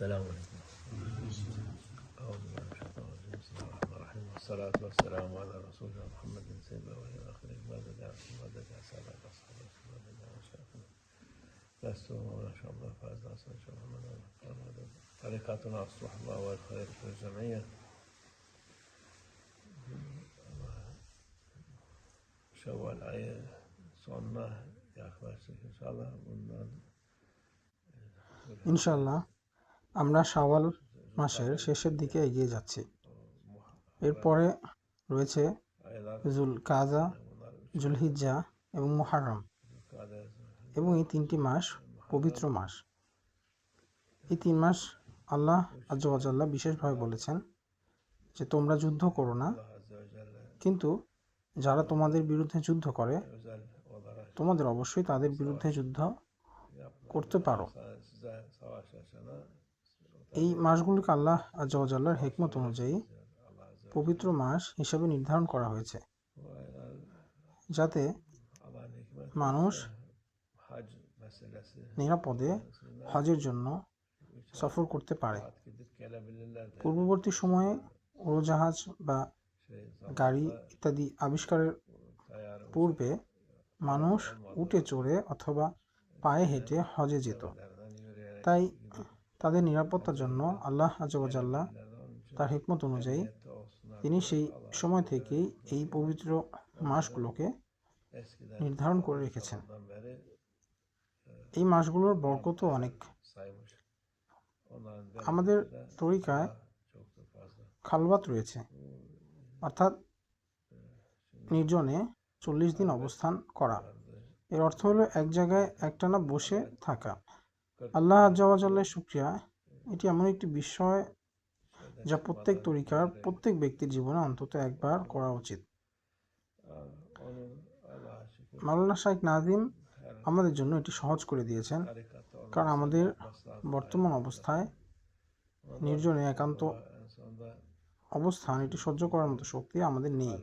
السلام عليكم. أعوذ بالله من الشيطان الرجيم. بسم الله الرحمن الرحيم والصلاة والسلام على رسولنا محمد سيد الأولين والآخرين مدد سادة أصحاب رسول الله وشافنا لست وما شاء الله فاز أصلا شاء الله طريقتنا الصحبة والخير في الجمعية شوال أي sonuna yaklaştık inşallah. Bundan ইনশাআল্লাহ আমরা শাওয়াল মাসের শেষের দিকে এগিয়ে যাচ্ছি। এরপরে রয়েছে জুল কাদা, জুলহিজ্জা এবং মুহাররম, এবং এই তিনটি মাস পবিত্র মাস। এই 3 মাস আল্লাহ আজ্জা ওয়া জাল্লা বিশেষভাবে বলেছেন যে তোমরা যুদ্ধ করো না, কিন্তু যারা তোমাদের বিরুদ্ধে যুদ্ধ করে তোমাদের অবশ্যই তাদের বিরুদ্ধে যুদ্ধ করতে পারো। এই মাসগুলোকে আল্লাহ আজ্জা ওয়া জাল্লার হিকমত অনুযায়ী পবিত্র মাস হিসেবে নির্ধারণ করা হয়েছে, যাতে মানুষ নিরাপদে হজের জন্য সফর করতে পারে। পূর্ববর্তী সময়ে উড়োজাহাজ বা গাড়ি ইত্যাদি আবিষ্কারের পূর্বে মানুষ উটে চড়ে অথবা পায়ে হেঁটে হজে যেত। তাই তাদের নিরাপত্তার জন্য আল্লাহ আজ্জা ওয়া জাল্লা তার হিকমত অনুযায়ী তিনি সেই সময় থেকেই এই পবিত্র মাসগুলোকে নির্ধারণ করে রেখেছেন। এই মাসগুলোর বরকতও অনেক। আমাদের তরিকায় খালওয়াত রয়েছে, অর্থাৎ নির্জনে 40 দিন অবস্থান করা। এর অর্থ হলো এক জায়গায় একটানা বসে থাকা। আল্লাহ আজ্জা ওয়া জাল্লার শুকরিয়া, এটি এমন একটি বিষয় যা প্রত্যেক তরিকার প্রত্যেক ব্যক্তির জীবনে অন্তত একবার করা উচিত। মাওলানা শাইখ নাজিম আমাদের জন্য এটি সহজ করে দিয়েছেন, কারণ আমাদের বর্তমান অবস্থায় নির্জনে একান্ত অবস্থান এটি সহ্য করার মতো শক্তি আমাদের নেই,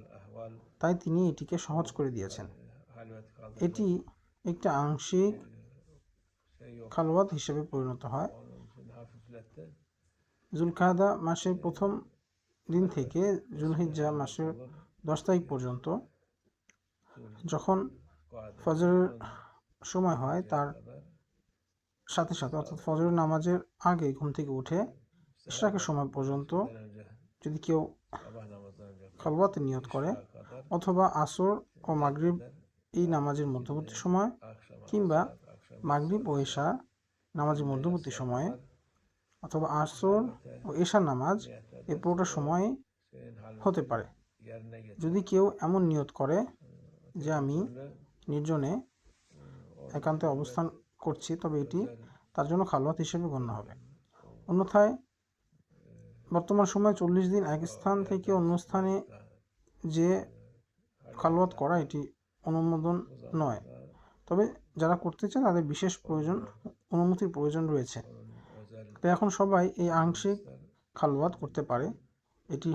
তাই তিনি এটিকে সহজ করে দিয়েছেন। এটি একটি আংশিক খালওয়াত হিসেবে পরিণত হয়। জুলকাদা মাসের প্রথম দিন থেকে জুলহিজ্জা মাসের 10 তারিখ পর্যন্ত যখন ফজরের সময় হয়, তার সাথে সাথে অর্থাৎ ফজরের নামাজের আগে ঘুম থেকে উঠে ইশরাকের সময় পর্যন্ত যদি কেউ খালওয়াতে নিয়ত করে, অথবা আসর ও মাগরিব এই নামাজের মধ্যবর্তী সময়, কিংবা মাগরিব ও এশা নামাজের মধ্যবর্তী সময়ে, অথবা আসর ও এশার নামাজ এই পুরোটা সময় হতে পারে। যদি কেউ এমন নিয়ত করে যে আমি নির্জনে একান্তে অবস্থান করছি, তবে এটি তার জন্য খালওয়াত হিসেবে গণ্য হবে। অন্যথায় বর্তমান সময়ে 40 দিন এক স্থান থেকে অন্য স্থানে যে খালওয়াত করা এটি অনুমোদন নয়। তবে যারা করতে চায় তাদের বিশেষ অনুমতির প্রয়োজন রয়েছে। তো এখন সবাই এই আংশিক খালওয়াত করতে পারে, এটি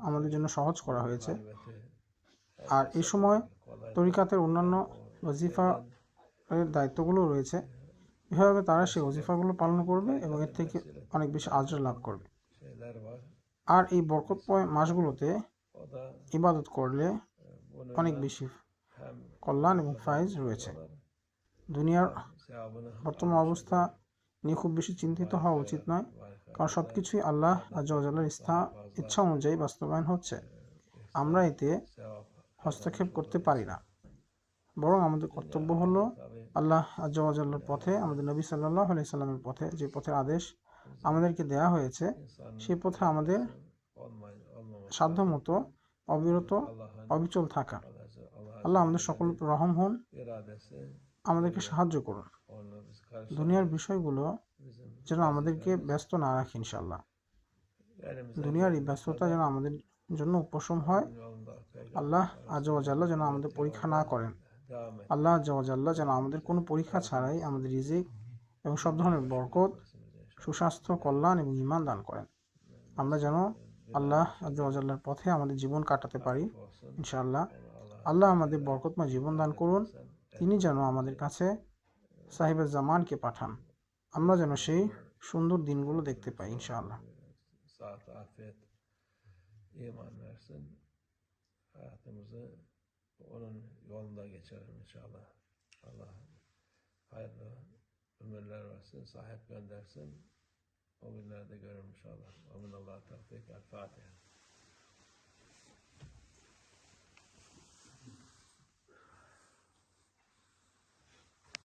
আমাদের জন্য সহজ করা হয়েছে। আর এই সময় তরিকাতের অন্যান্য ওয়াজিফা এর দায়িত্বগুলো রয়েছে, এভাবে তারা সেই ওয়াজিফাগুলো পালন করবে এবং এর থেকে অনেক বেশি আজর লাভ করবে। আর এই বরকতময় মাসগুলোতে ইবাদত করলে অনেক বেশি কল্যাণ এবং ফায়েজ রয়েছে। দুনিয়ার বর্তমান অবস্থা নিয়ে খুব বেশি চিন্তিত হওয়া উচিত নয়, কারণ সব কিছুই আল্লাহ আজ্জা ওয়া জাল্লার ইচ্ছা অনুযায়ী বাস্তবায়ন হচ্ছে। আমরা এতে হস্তক্ষেপ করতে পারি না, বরং আমাদের কর্তব্য হলো আল্লাহ আজ্জা ওয়া জাল্লার পথে, আমাদের নবী সাল্লাল্লাহু আলাইহি সাল্লামের পথে, যে পথের আদেশ আমাদেরকে দেয়া হয়েছে, সেই পথে আমাদের সাধ্যমতো অবিরত অবিচল থাকা। আল্লাহ আমাদের সকল উপর রহম হন, আমাদেরকে সাহায্য করুন। দুনিয়ার বিষয়গুলো যেন আমাদেরকে ব্যস্ত না রাখে ইনশাআল্লাহ। দুনিয়ার এই ব্যস্ততা যেন আমাদের জন্য উপশম হয়। আল্লাহ আজ্জা ওয়া জাল্লা যেন আমাদের পরীক্ষা না করেন। আল্লাহ আজ্জা ওয়া জাল্লা যেন আমাদের কোনো পরীক্ষা ছাড়াই আমাদের রিজিক এবং সব ধরনের বরকত, সুস্বাস্থ্য, কল্যাণ এবং ঈমান দান করেন। আমরা যেন আল্লাহ আজ্জা ওয়া জাল্লার পথে আমাদের জীবন কাটাতে পারি ইনশাআল্লাহ। আল্লাহ আমাদের বরকতময় জীবন দান করুন। তিনি যেন আমাদের কাছে সাহিবে জামানকে পাঠান, আমরা যেন সেই সুন্দর দিনগুলো দেখতে পাই ইনশাআল্লাহ। Saat, afiyet, iman versin. Hayatımızı onun yolunda geçirelim inşallah. Allah hayırlı ömürler versin, sahip göndersin. O günlerde görürüm inşallah. Amin. Allah tevfik. El Fatiha.